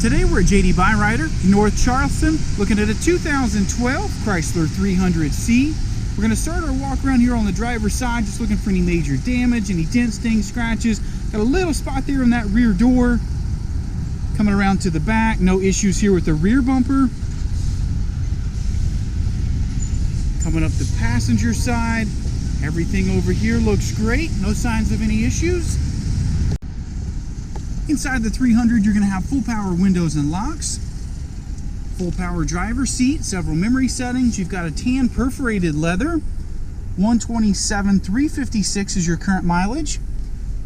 Today we're at Byrider in North Charleston, looking at a 2012 Chrysler 300C. We're going to start our walk around here on the driver's side, just looking for any major damage, any dents, dings, scratches. Got a little spot there in that rear door. Coming around to the back, no issues here with the rear bumper. Coming up the passenger side, everything over here looks great, no signs of any issues. Inside the 300, you're going to have full power windows and locks, full power driver's seat, several memory settings. You've got a tan perforated leather. 127,356 is your current mileage.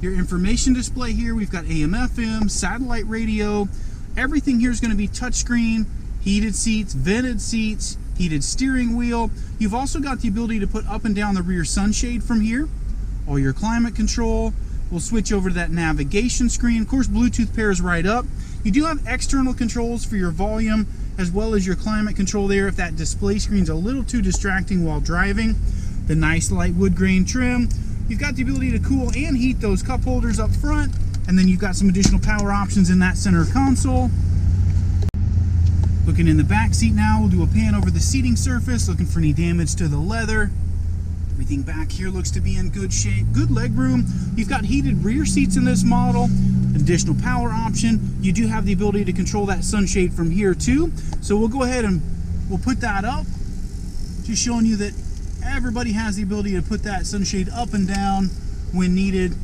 Your information display here, we've got AM, FM, satellite radio. Everything here is going to be touchscreen, heated seats, vented seats, heated steering wheel. You've also got the ability to put up and down the rear sunshade from here. All your climate control. We'll switch over to that navigation screen. Of course, Bluetooth pairs right up. You do have external controls for your volume as well as your climate control there if that display screen's a little too distracting while driving. The nice light wood grain trim. You've got the ability to cool and heat those cup holders up front, and then you've got some additional power options in that center console. Looking in the back seat now, we'll do a pan over the seating surface, looking for any damage to the leather. Everything back here looks to be in good shape. Good leg room. You've got heated rear seats in this model. Additional power option. You do have the ability to control that sunshade from here too. So we'll go ahead and we'll put that up. Just showing you that everybody has the ability to put that sunshade up and down when needed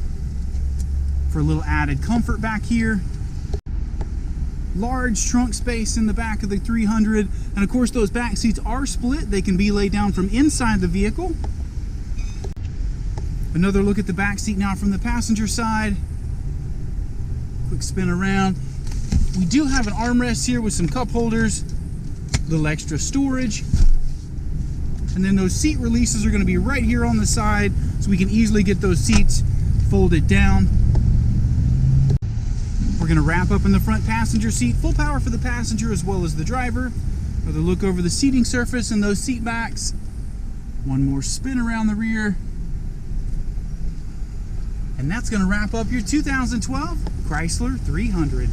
for a little added comfort back here. Large trunk space in the back of the 300. And of course those back seats are split. They can be laid down from inside the vehicle. Another look at the back seat now from the passenger side. Quick spin around. We do have an armrest here with some cup holders, a little extra storage. And then those seat releases are going to be right here on the side, so we can easily get those seats folded down. We're going to wrap up in the front passenger seat. Full power for the passenger as well as the driver. Another look over the seating surface and those seat backs. One more spin around the rear. And that's going to wrap up your 2012 Chrysler 300.